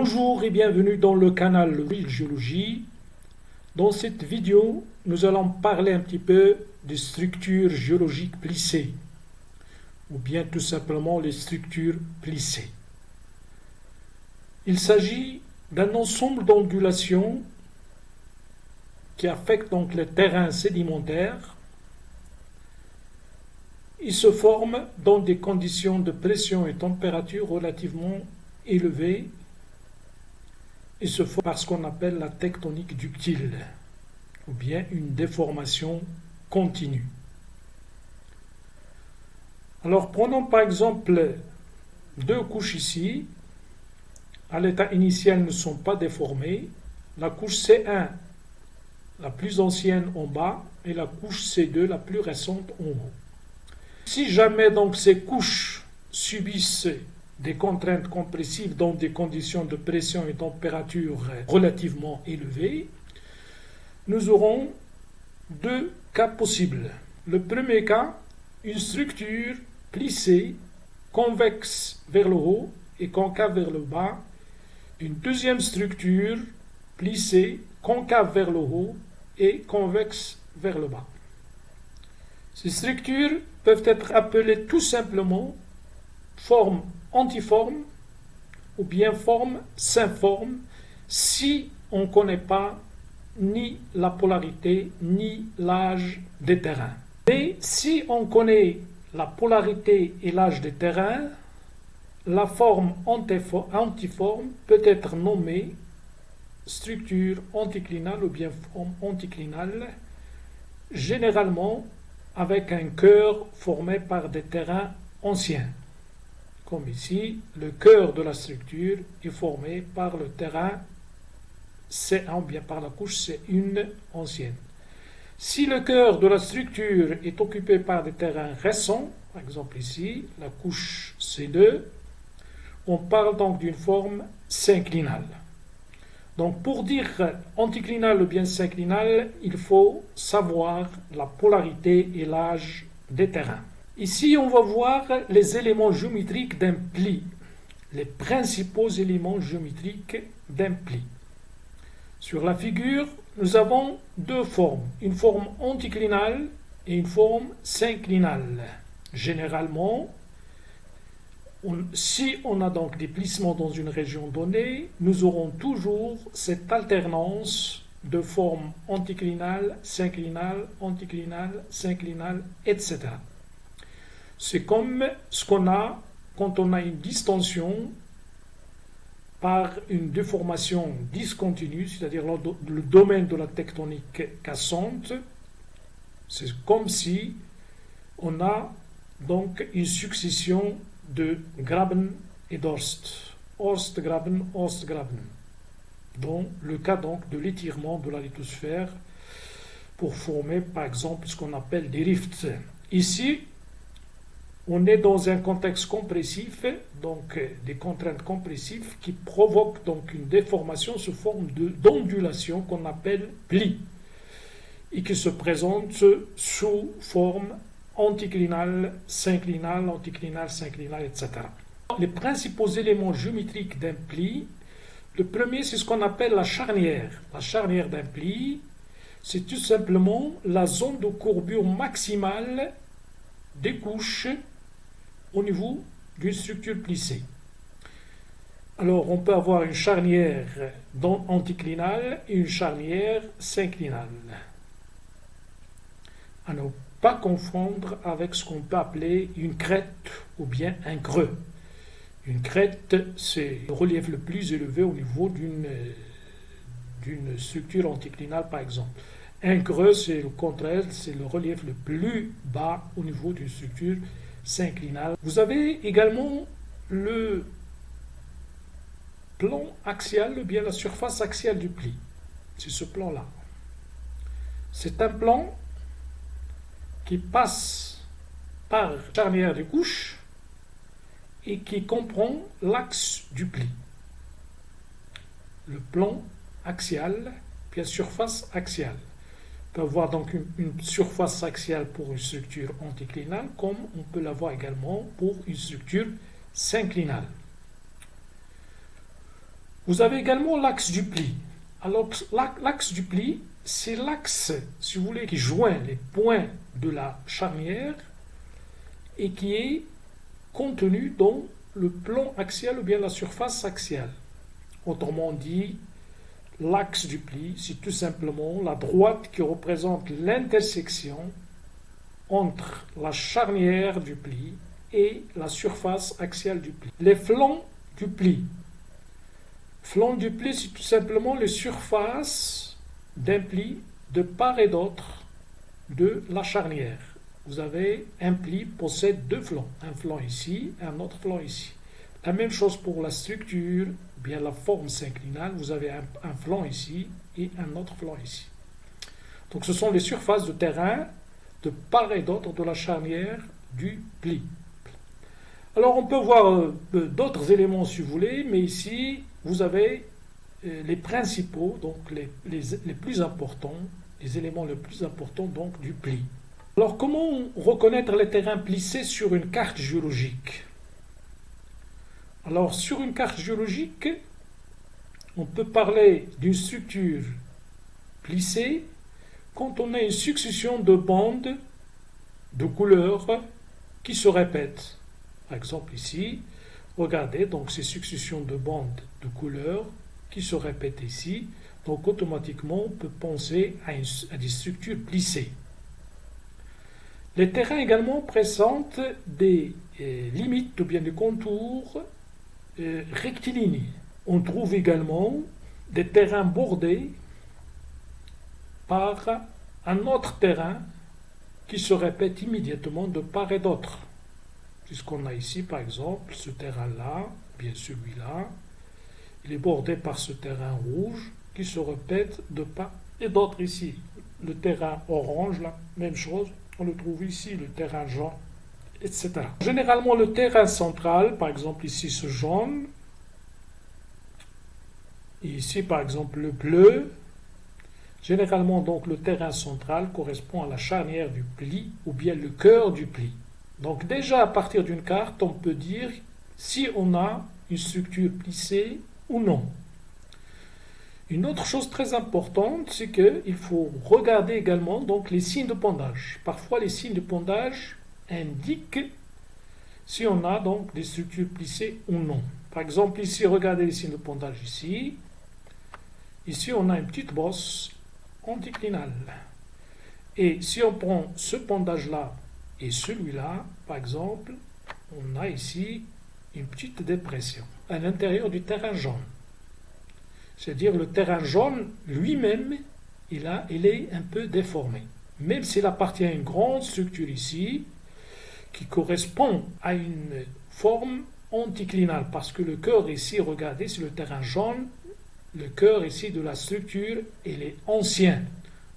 Bonjour et bienvenue dans le canal Real Géologie. Dans cette vidéo, nous allons parler un petit peu des structures géologiques plissées, ou bien tout simplement les structures plissées. Il s'agit d'un ensemble d'ondulations qui affectent donc les terrains sédimentaires. Ils se forment dans des conditions de pression et température relativement élevées et se forment par ce qu'on appelle la tectonique ductile, ou bien une déformation continue. Alors prenons par exemple deux couches ici. À l'état initial ne sont pas déformées. La couche C1, la plus ancienne en bas, et la couche C2, la plus récente en haut. Si jamais donc ces couches subissent des contraintes compressives dans des conditions de pression et température relativement élevées, nous aurons deux cas possibles. Le premier cas, une structure plissée, convexe vers le haut et concave vers le bas. Une deuxième structure plissée, concave vers le haut et convexe vers le bas. Ces structures peuvent être appelées tout simplement forme antiforme ou bien forme synforme si on ne connaît pas ni la polarité ni l'âge des terrains. Mais si on connaît la polarité et l'âge des terrains, la forme antiforme peut être nommée structure anticlinale ou bien forme anticlinale, généralement avec un cœur formé par des terrains anciens. Comme ici, le cœur de la structure est formé par le terrain C1 ou bien par la couche C1 ancienne. Si le cœur de la structure est occupé par des terrains récents, par exemple ici, la couche C2, on parle donc d'une forme synclinale. Donc pour dire anticlinale ou bien synclinale, il faut savoir la polarité et l'âge des terrains. Ici, on va voir les éléments géométriques d'un pli, les principaux éléments géométriques d'un pli. Sur la figure, nous avons deux formes, une forme anticlinale et une forme synclinale. Généralement, si on a donc des plissements dans une région donnée, nous aurons toujours cette alternance de formes anticlinales, synclinales, etc. C'est comme ce qu'on a quand on a une distension par une déformation discontinue, c'est-à-dire le domaine de la tectonique cassante. C'est comme si on a donc une succession de Graben et d'Horst. Horst-Graben, Horst-Graben. Dans le cas donc de l'étirement de la lithosphère pour former par exemple ce qu'on appelle des rifts. Ici, on est dans un contexte compressif, donc des contraintes compressives qui provoquent donc une déformation sous forme d'ondulation qu'on appelle pli et qui se présente sous forme anticlinale, synclinale, etc. Les principaux éléments géométriques d'un pli, le premier c'est ce qu'on appelle la charnière. La charnière d'un pli, c'est tout simplement la zone de courbure maximale des couches au niveau d'une structure plissée. Alors, on peut avoir une charnière anticlinale et une charnière synclinale. À ne pas confondre avec ce qu'on peut appeler une crête ou bien un creux. Une crête, c'est le relief le plus élevé au niveau d'une structure anticlinale, par exemple. Un creux, c'est le contraire, c'est le relief le plus bas au niveau d'une structure synclinale. Vous avez également le plan axial, ou bien la surface axiale du pli. C'est ce plan-là. C'est un plan qui passe par la charnière des couches et qui comprend l'axe du pli. Le plan axial, puis la surface axiale. On peut avoir donc une surface axiale pour une structure anticlinale, comme on peut l'avoir également pour une structure synclinale. Vous avez également l'axe du pli. Alors, l'axe du pli, c'est l'axe, si vous voulez, qui joint les points de la charnière et qui est contenu dans le plan axial ou bien la surface axiale. Autrement dit, l'axe du pli, c'est tout simplement la droite qui représente l'intersection entre la charnière du pli et la surface axiale du pli. Les flancs du pli. Flanc du pli, c'est tout simplement les surfaces d'un pli de part et d'autre de la charnière. Vous avez un pli possède deux flancs, un flanc ici, un autre flanc ici. La même chose pour la structure, bien la forme synclinale, vous avez un flanc ici et un autre flanc ici. Donc ce sont les surfaces de terrain de part et d'autre de la charnière du pli. Alors on peut voir d'autres éléments si vous voulez, mais ici vous avez les principaux, donc les plus importants, les éléments les plus importants donc du pli. Alors comment reconnaître les terrains plissés sur une carte géologique? Alors sur une carte géologique, on peut parler d'une structure plissée quand on a une succession de bandes de couleurs qui se répètent. Par exemple ici, regardez, donc ces successions de bandes de couleurs qui se répètent ici, donc automatiquement on peut penser à des structures plissées. Les terrains également présentent des limites ou bien des contours rectilignes. On trouve également des terrains bordés par un autre terrain qui se répète immédiatement de part et d'autre. Puisqu'on a ici, par exemple, ce terrain-là, bien celui-là, il est bordé par ce terrain rouge qui se répète de part et d'autre ici. Le terrain orange, la même chose, on le trouve ici, le terrain jaune, etc. Généralement, le terrain central, par exemple ici ce jaune, et ici par exemple le bleu, généralement donc le terrain central correspond à la charnière du pli ou bien le cœur du pli. Donc déjà à partir d'une carte, on peut dire si on a une structure plissée ou non. Une autre chose très importante, c'est qu'il faut regarder également donc les signes de pendage. Parfois, les signes de pendage indiquent si on a donc des structures plissées ou non. Par exemple, ici, regardez les signes de pendage ici. Ici, on a une petite bosse anticlinale. Et si on prend ce pendage-là et celui-là, par exemple, on a ici une petite dépression à l'intérieur du terrain jaune. C'est-à-dire le terrain jaune lui-même, il est un peu déformé. Même s'il appartient à une grande structure ici, qui correspond à une forme anticlinale. Parce que le cœur ici, regardez, c'est le terrain jaune. Le cœur ici de la structure, il est ancien.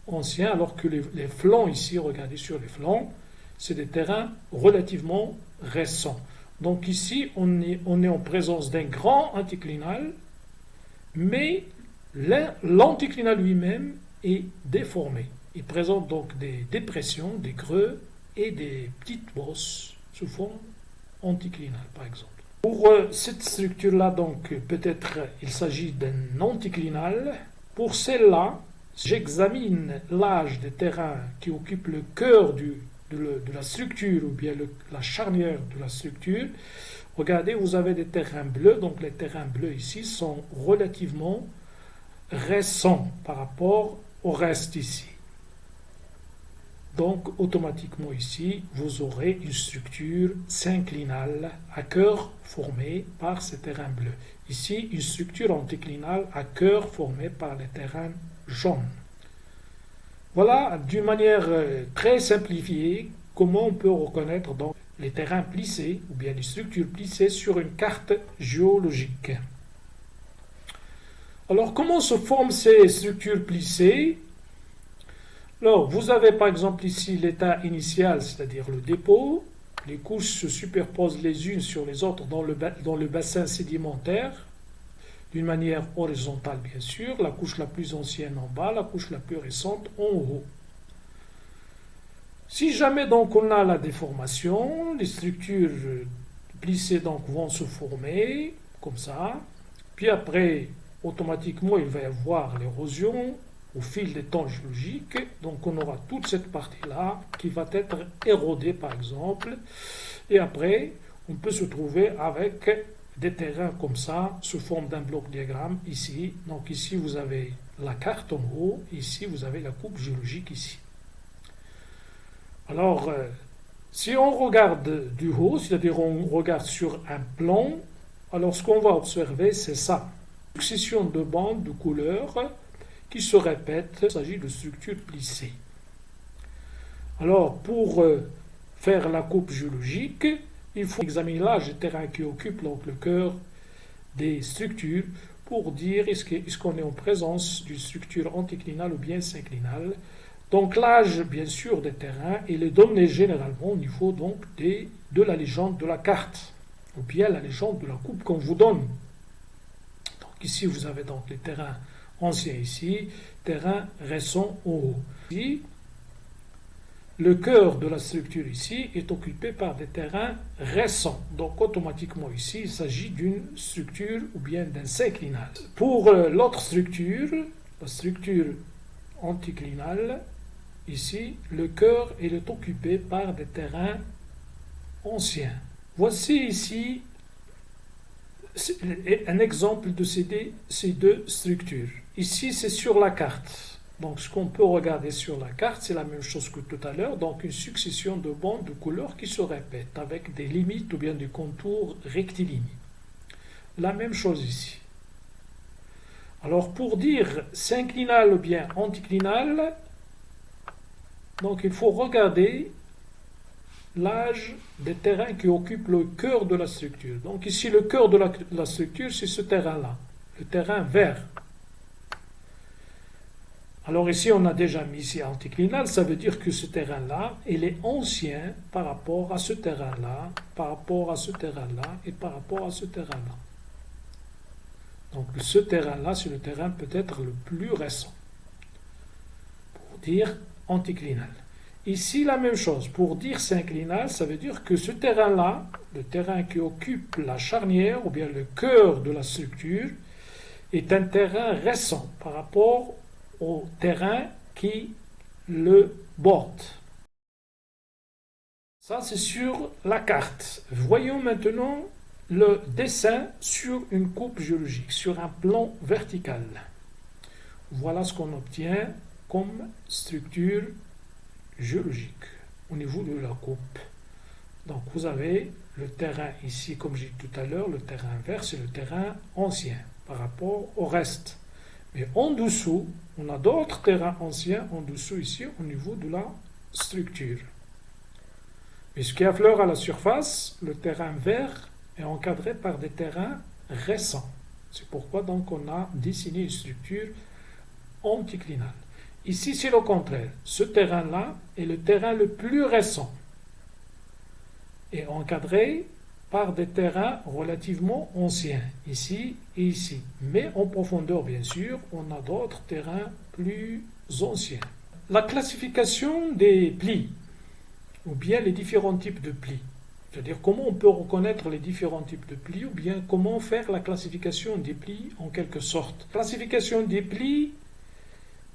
Ancien, alors que les flancs ici, regardez sur les flancs, c'est des terrains relativement récents. Donc ici, on est en présence d'un grand anticlinal, mais l'anticlinal lui-même est déformé. Il présente donc des dépressions, des creux et des petites bosses sous forme anticlinale, par exemple. Pour cette structure-là, donc, peut-être il s'agit d'un anticlinal. Pour celle-là, j'examine l'âge des terrains qui occupent le cœur de la structure ou bien la charnière de la structure. Regardez, vous avez des terrains bleus, donc les terrains bleus ici sont relativement récents par rapport au reste ici. Donc automatiquement ici, vous aurez une structure synclinale à cœur formée par ces terrains bleus. Ici, une structure anticlinale à cœur formée par les terrains jaunes. Voilà, d'une manière très simplifiée, comment on peut reconnaître donc les terrains plissés ou bien les structures plissées sur une carte géologique. Alors, comment se forment ces structures plissées? Alors, vous avez par exemple ici l'état initial, c'est-à-dire le dépôt. Les couches se superposent les unes sur les autres dans le bassin sédimentaire, d'une manière horizontale bien sûr, la couche la plus ancienne en bas, la couche la plus récente en haut. Si jamais donc on a la déformation, les structures plissées donc vont se former comme ça. Puis après, automatiquement, il va y avoir l'érosion au fil des temps géologiques. Donc on aura toute cette partie-là qui va être érodée par exemple. Et après, on peut se trouver avec des terrains comme ça, sous forme d'un bloc diagramme ici. Donc ici, vous avez la carte en haut. Ici, vous avez la coupe géologique ici. Alors, si on regarde du haut, c'est-à-dire on regarde sur un plan, alors ce qu'on va observer, c'est ça. Une succession de bandes de couleurs qui se répètent. Il s'agit de structures plissées. Alors, pour faire la coupe géologique, il faut examiner l'âge des terrains qui occupent donc le cœur des structures pour dire est-ce qu'on est en présence d'une structure anticlinale ou bien synclinale. Donc l'âge, bien sûr, des terrains, il est donné généralement au niveau donc de la légende de la carte, ou bien la légende de la coupe qu'on vous donne. Donc ici, vous avez donc les terrains anciens ici, terrains récents en haut. Ici, le cœur de la structure ici est occupé par des terrains récents. Donc automatiquement ici, il s'agit d'une structure ou bien d'un synclinal. Pour l'autre structure, la structure anticlinale, ici, le cœur il est occupé par des terrains anciens. Voici ici un exemple de ces deux structures. Ici, c'est sur la carte. Donc, ce qu'on peut regarder sur la carte, c'est la même chose que tout à l'heure. Donc, une succession de bandes de couleurs qui se répètent avec des limites ou bien des contours rectilignes. La même chose ici. Alors, pour dire synclinal ou bien anticlinal, donc il faut regarder l'âge des terrains qui occupent le cœur de la structure. Donc, ici, le cœur de la structure, c'est ce terrain-là, le terrain vert. Alors ici, on a déjà mis ici anticlinal, ça veut dire que ce terrain-là, il est ancien par rapport à ce terrain-là, par rapport à ce terrain-là et par rapport à ce terrain-là. Donc ce terrain-là, c'est le terrain peut-être le plus récent, pour dire anticlinal. Ici, la même chose, pour dire synclinal, ça veut dire que ce terrain-là, le terrain qui occupe la charnière ou bien le cœur de la structure, est un terrain récent par rapport au terrain qui le borde. Ça, c'est sur la carte. Voyons maintenant le dessin sur une coupe géologique, sur un plan vertical. Voilà ce qu'on obtient comme structure géologique au niveau de la coupe. Donc, vous avez le terrain ici, comme j'ai dit tout à l'heure, le terrain vert, c'est le terrain ancien par rapport au reste. Mais en dessous, on a d'autres terrains anciens en dessous ici au niveau de la structure. Mais ce qui affleure à la surface, le terrain vert est encadré par des terrains récents. C'est pourquoi donc on a dessiné une structure anticlinale. Ici, c'est le contraire. Ce terrain-là est le terrain le plus récent et encadré par des terrains relativement anciens, ici et ici. Mais en profondeur, bien sûr, on a d'autres terrains plus anciens. La classification des plis, ou bien les différents types de plis. C'est-à-dire comment on peut reconnaître les différents types de plis, ou bien comment faire la classification des plis en quelque sorte. La classification des plis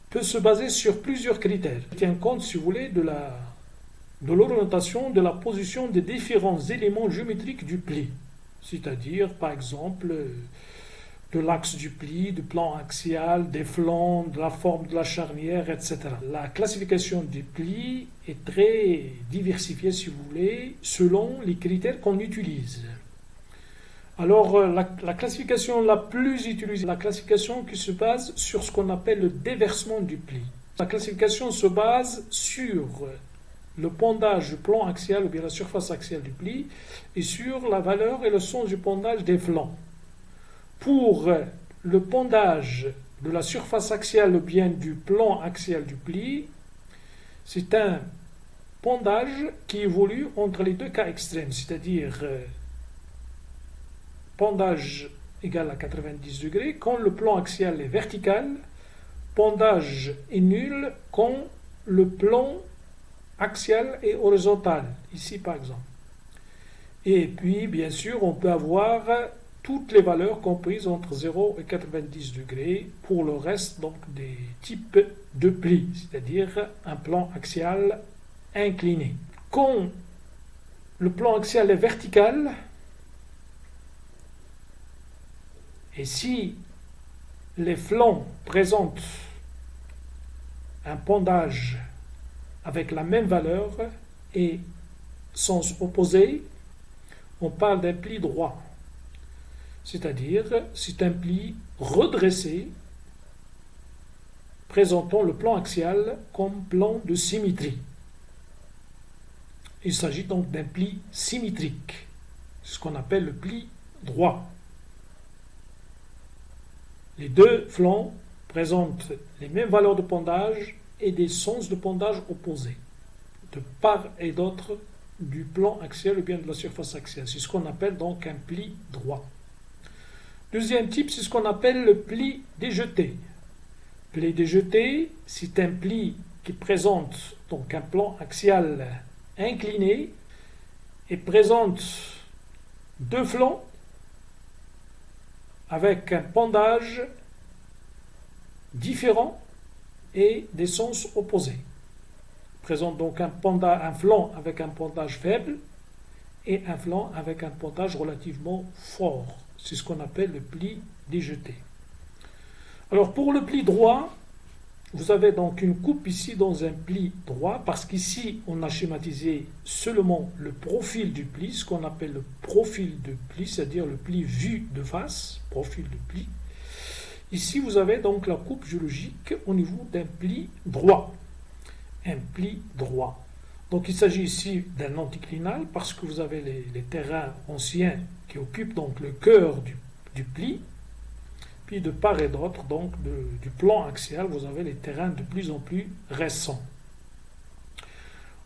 peut se baser sur plusieurs critères. Il tient compte, si vous voulez, de l'orientation, de la position des différents éléments géométriques du pli. C'est-à-dire, par exemple, de l'axe du pli, du plan axial, des flancs, de la forme de la charnière, etc. La classification des plis est très diversifiée, si vous voulez, selon les critères qu'on utilise. Alors, la classification la plus utilisée, la classification qui se base sur ce qu'on appelle le déversement du pli. La classification se base sur le pendage du plan axial ou bien la surface axiale du pli et sur la valeur et le sens du pendage des flancs. Pour le pendage de la surface axiale ou bien du plan axial du pli, c'est un pendage qui évolue entre les deux cas extrêmes, c'est-à-dire pendage égal à 90 degrés quand le plan axial est vertical, pendage est nul quand le plan axial et horizontal, ici par exemple. Et puis, bien sûr, on peut avoir toutes les valeurs comprises entre 0 et 90 degrés pour le reste donc des types de plis, c'est-à-dire un plan axial incliné. Quand le plan axial est vertical, et si les flancs présentent un pendage avec la même valeur et sens opposé, on parle d'un pli droit. C'est-à-dire, c'est un pli redressé présentant le plan axial comme plan de symétrie. Il s'agit donc d'un pli symétrique, c'est ce qu'on appelle le pli droit. Les deux flancs présentent les mêmes valeurs de pendage et des sens de pendage opposés, de part et d'autre du plan axial ou bien de la surface axiale. C'est ce qu'on appelle donc un pli droit. Deuxième type, c'est ce qu'on appelle le pli déjeté. Pli déjeté, c'est un pli qui présente donc un plan axial incliné et présente deux flancs avec un pendage différent et des sens opposés. Présente donc un flanc avec un pendage faible et un flanc avec un pendage relativement fort. C'est ce qu'on appelle le pli déjeté. Alors pour le pli droit, vous avez donc une coupe ici dans un pli droit, parce qu'ici on a schématisé seulement le profil du pli, ce qu'on appelle le profil de pli, c'est-à-dire le pli vu de face, profil de pli. Ici vous avez donc la coupe géologique au niveau d'un pli droit. Un pli droit. Donc il s'agit ici d'un anticlinal parce que vous avez les terrains anciens qui occupent donc le cœur du pli. Puis de part et d'autre, donc du plan axial, vous avez les terrains de plus en plus récents.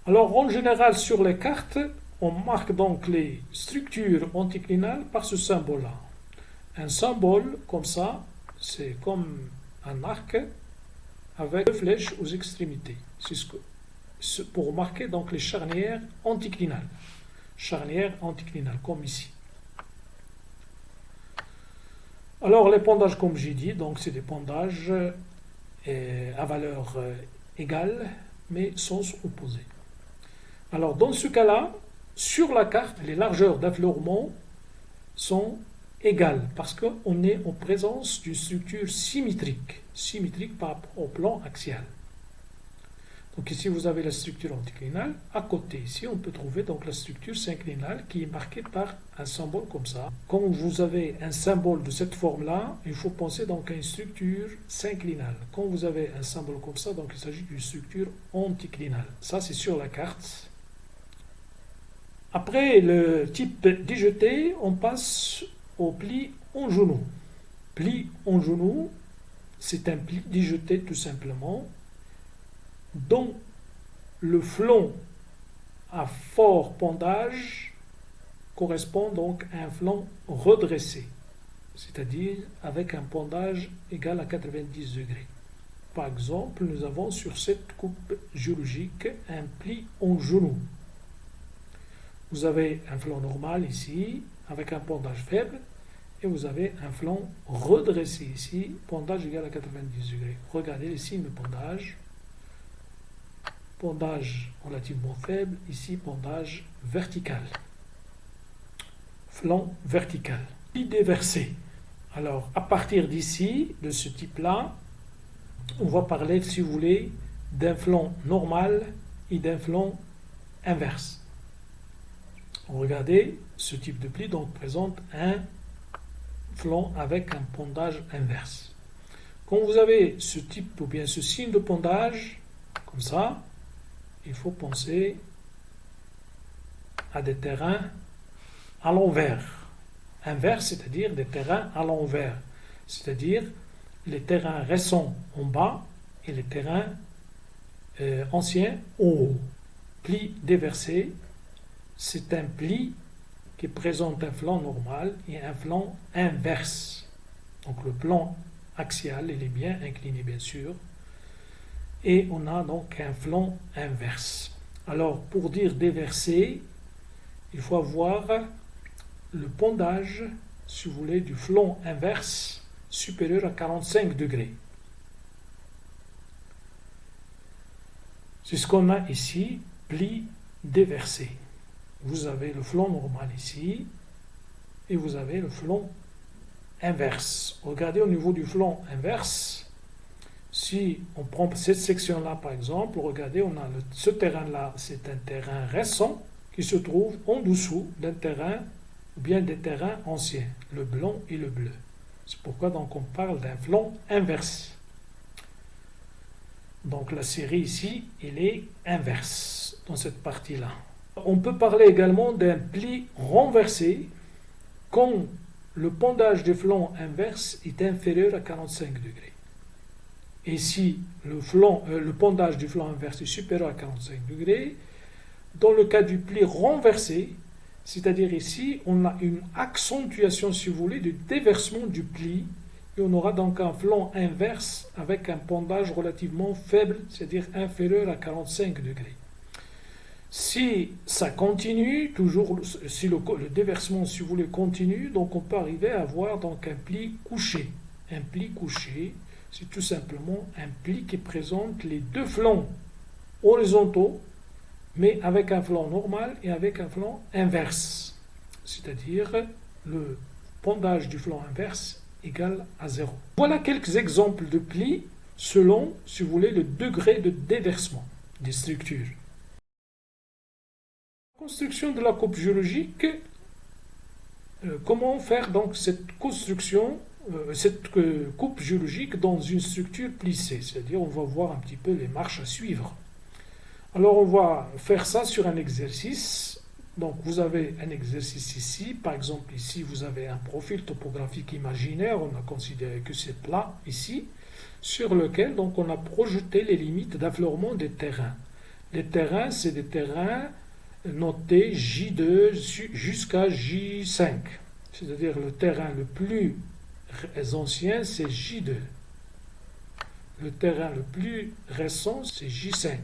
Alors en général sur les cartes, on marque donc les structures anticlinales par ce symbole-là. Un symbole comme ça, c'est comme un arc avec deux flèches aux extrémités. C'est pour marquer donc les charnières anticlinales. Charnières anticlinales, comme ici. Alors les pendages, comme j'ai dit, donc c'est des pendages à valeur égale, mais sens opposé. Alors dans ce cas-là, sur la carte, les largeurs d'affleurement sont égales, parce qu'on est en présence d'une structure symétrique par rapport au plan axial. Donc ici vous avez la structure anticlinale. À côté ici on peut trouver donc la structure synclinale qui est marquée par un symbole comme ça. Quand vous avez un symbole de cette forme-là, il faut penser donc à une structure synclinale. Quand vous avez un symbole comme ça, donc il s'agit d'une structure anticlinale. Ça c'est sur la carte. Après le type déjeté, on passe au pli en genou. Pli en genou, c'est un pli déjeté tout simplement, dont le flanc à fort pendage correspond donc à un flanc redressé, c'est-à-dire avec un pendage égal à 90 degrés. Par exemple, nous avons sur cette coupe géologique un pli en genou. Vous avez un flanc normal ici, avec un pendage faible, et vous avez un flanc redressé ici, pendage égal à 90 degrés. Regardez les signes de pendage. Pendage relativement faible, ici pendage vertical. Flanc vertical. Pli déversé. Alors, à partir d'ici, de ce type-là, on va parler, si vous voulez, d'un flanc normal et d'un flanc inverse. Regardez, ce type de pli donc présente un flanc avec un pendage inverse. Quand vous avez ce type ou bien ce signe de pendage, comme ça, il faut penser à des terrains à l'envers. Inverse, c'est-à-dire des terrains à l'envers. C'est-à-dire les terrains récents en bas et les terrains anciens en haut. Pli déversé, c'est un pli qui présente un flanc normal et un flanc inverse. Donc le plan axial, il est bien incliné bien sûr. Et on a donc un flanc inverse. Alors, pour dire déversé, il faut avoir le pendage si vous voulez, du flanc inverse supérieur à 45 degrés. C'est ce qu'on a ici, pli déversé. Vous avez le flanc normal ici, et vous avez le flanc inverse. Regardez au niveau du flanc inverse, si on prend cette section-là par exemple, regardez, on a ce terrain-là, c'est un terrain récent qui se trouve en dessous d'un terrain, ou bien des terrains anciens, le blanc et le bleu. C'est pourquoi donc on parle d'un flanc inverse. Donc la série ici, elle est inverse dans cette partie-là. On peut parler également d'un pli renversé quand le pendage des flancs inverse est inférieur à 45 degrés. Et si le pendage du flanc inverse est supérieur à 45 degrés, dans le cas du pli renversé, c'est-à-dire ici, on a une accentuation, si vous voulez, du déversement du pli, et on aura donc un flanc inverse avec un pendage relativement faible, c'est-à-dire inférieur à 45 degrés. Si ça continue, toujours, si le déversement, si vous voulez, continue, donc on peut arriver à avoir donc un pli couché. Un pli couché, c'est tout simplement un pli qui présente les deux flancs horizontaux, mais avec un flanc normal et avec un flanc inverse. C'est-à-dire le pendage du flanc inverse égal à 0. Voilà quelques exemples de plis selon, si vous voulez, le degré de déversement des structures. Construction de la coupe géologique, comment faire donc cette construction, cette coupe géologique dans une structure plissée, c'est-à-dire on va voir un petit peu les marches à suivre. Alors on va faire ça sur un exercice. Donc vous avez un exercice ici, par exemple ici vous avez un profil topographique imaginaire, on a considéré que c'est plat ici, sur lequel donc on a projeté les limites d'affleurement des terrains. Les terrains, c'est des terrains notés J2 jusqu'à J5, c'est-à-dire le terrain le plus ancien c'est J2, le terrain le plus récent c'est J5.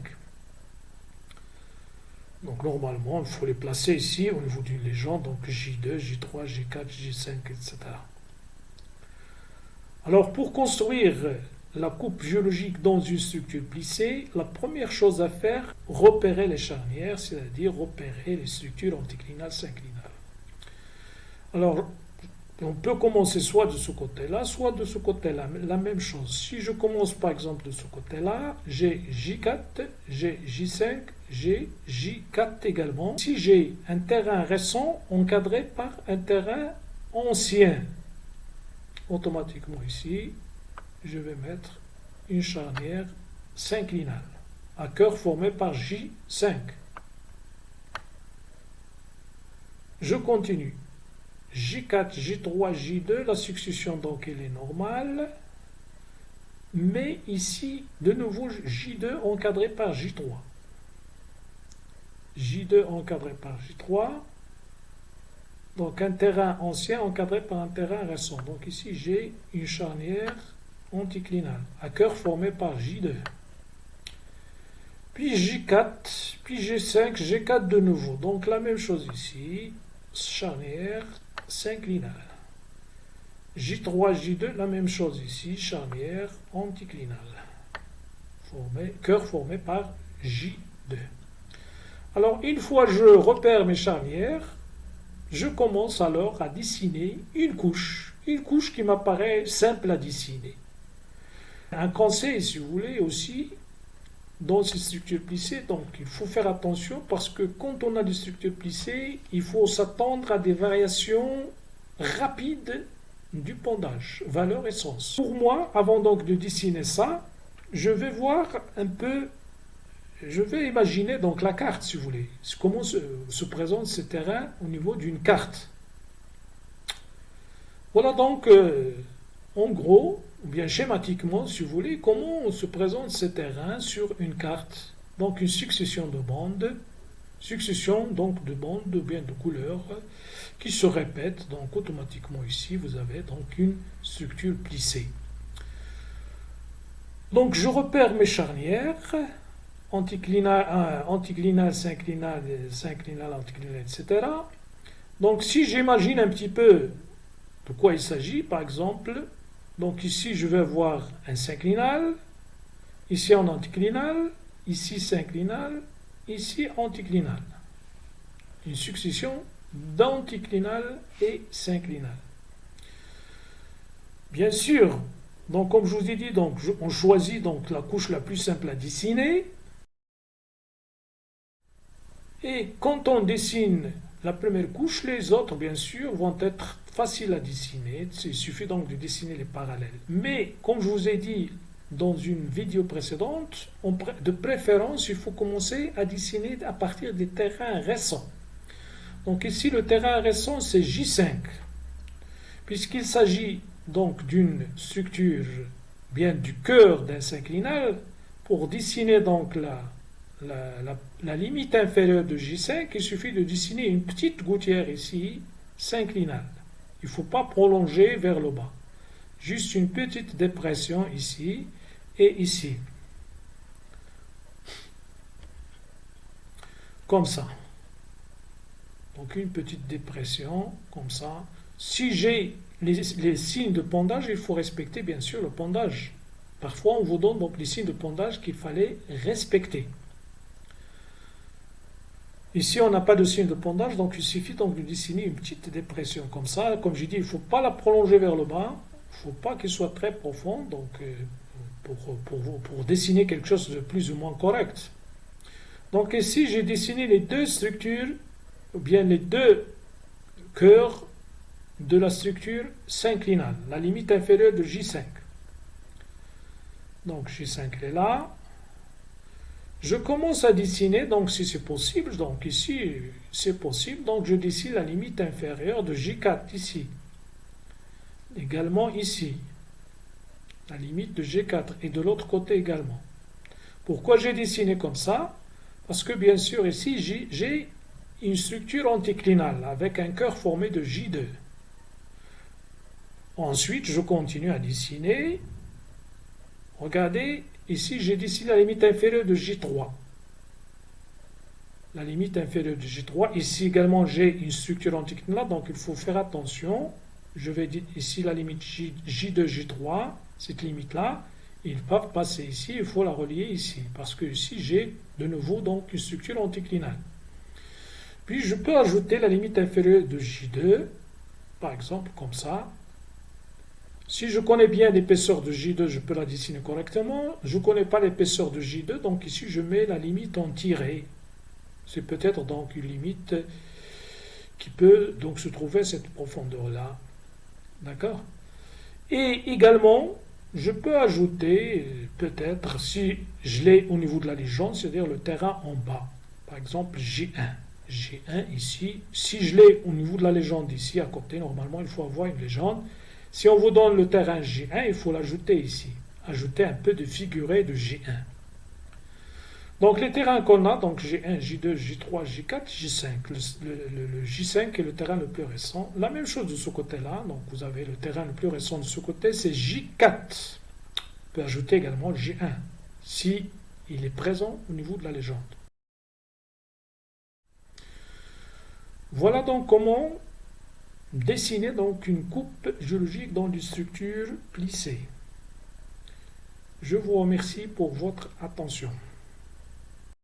Donc normalement, il faut les placer ici au niveau d'une légende, donc J2, J3, J4, J5, etc. Alors pour construire la coupe géologique dans une structure plissée, la première chose à faire, repérer les charnières, c'est-à-dire repérer les structures anticlinales, synclinales. Alors, on peut commencer soit de ce côté-là, soit de ce côté-là. La même chose. Si je commence par exemple de ce côté-là, j'ai J4, j'ai J5, j'ai J4 également. Si j'ai un terrain récent encadré par un terrain ancien, automatiquement ici, je vais mettre une charnière synclinale à cœur formé par J5. Je continue. J4, J3, J2, la succession donc elle est normale, mais ici de nouveau J2 encadré par J3. J2 encadré par J3, donc un terrain ancien encadré par un terrain récent. Donc ici j'ai une charnière anticlinale à cœur formé par J2. Puis J4, puis G5, G4 de nouveau. Donc la même chose ici, charnière synclinale. J3, J2, la même chose ici, charnière anticlinale. Cœur formé par J2. Alors, une fois que je repère mes charnières, je commence alors à dessiner une couche qui m'apparaît simple à dessiner. Un conseil, si vous voulez, aussi, dans ces structures plissées, donc il faut faire attention parce que quand on a des structures plissées, il faut s'attendre à des variations rapides du pendage, valeur et sens. Pour moi, avant donc de dessiner ça, je vais voir un peu, je vais imaginer donc la carte si vous voulez, comment se présente ce terrain au niveau d'une carte. Voilà donc en gros, ou bien schématiquement, si vous voulez, comment se présente ce terrain sur une carte. Donc une succession de bandes, ou bien de couleurs, qui se répètent. Donc automatiquement ici, vous avez donc une structure plissée. Donc je repère mes charnières, anticlinale, synclinale, anticlinale, etc. Donc si j'imagine un petit peu De quoi il s'agit? Par exemple, donc ici je vais avoir un synclinal, ici en anticlinal, ici synclinal, ici anticlinal. Une succession d'anticlinal et synclinal. Bien sûr, donc comme je vous ai dit, donc on choisit donc la couche la plus simple à dessiner. Et quand on dessine la première couche, les autres, bien sûr, vont être faciles à dessiner. Il suffit donc de dessiner les parallèles. Mais, comme je vous ai dit dans une vidéo précédente, de préférence, il faut commencer à dessiner à partir des terrains récents. Donc ici, le terrain récent, c'est J5. Puisqu'il s'agit donc d'une structure, bien du cœur d'un synclinal, pour dessiner donc la limite inférieure de J5, il suffit de dessiner une petite gouttière ici, synclinale. Il ne faut pas prolonger vers le bas. Juste une petite dépression ici et ici. Comme ça. Donc une petite dépression, comme ça. Si j'ai les signes de pondage, il faut respecter bien sûr le pondage. Parfois, on vous donne donc les signes de pondage qu'il fallait respecter. Ici, on n'a pas de signe de pondage, donc il suffit donc de dessiner une petite dépression comme ça. Comme j'ai dit, il ne faut pas la prolonger vers le bas, il ne faut pas qu'elle soit très profonde, donc pour dessiner quelque chose de plus ou moins correct. Donc ici, j'ai dessiné les deux structures, ou bien les deux cœurs de la structure synclinale, la limite inférieure de J5. Donc J5 est là. Je commence à dessiner, donc si c'est possible, donc ici c'est possible, donc je dessine la limite inférieure de J4 ici. Également ici. La limite de G4 et de l'autre côté également. Pourquoi j'ai dessiné comme ça? Parce que bien sûr ici j'ai une structure anticlinale avec un cœur formé de J2. Ensuite je continue à dessiner. Regardez, ici j'ai dessiné la limite inférieure de J3. La limite inférieure de J3. Ici également j'ai une structure anticlinale, donc il faut faire attention. Je vais dire ici la limite J2, J3, cette limite-là, ils peuvent passer ici, il faut la relier ici, parce que ici j'ai de nouveau donc une structure anticlinale. Puis je peux ajouter la limite inférieure de J2, par exemple comme ça. Si je connais bien l'épaisseur de J2, je peux la dessiner correctement. Je ne connais pas l'épaisseur de J2, donc ici je mets la limite en tiré. C'est peut-être donc une limite qui peut donc se trouver à cette profondeur-là. D'accord? Et également, je peux ajouter, peut-être, si je l'ai au niveau de la légende, c'est-à-dire le terrain en bas. Par exemple, J1. J1 ici. Si je l'ai au niveau de la légende ici, à côté, normalement, il faut avoir une légende. Si on vous donne le terrain J1, il faut l'ajouter ici. Ajouter un peu de figuré de J1. Donc les terrains qu'on a, donc J1, J2, J3, J4, J5. Le J5 est le terrain le plus récent. La même chose de ce côté-là. Donc vous avez le terrain le plus récent de ce côté, c'est J4. On peut ajouter également J1, si il est présent au niveau de la légende. Voilà donc comment dessiner donc une coupe géologique dans une structure plissée. Je vous remercie pour votre attention.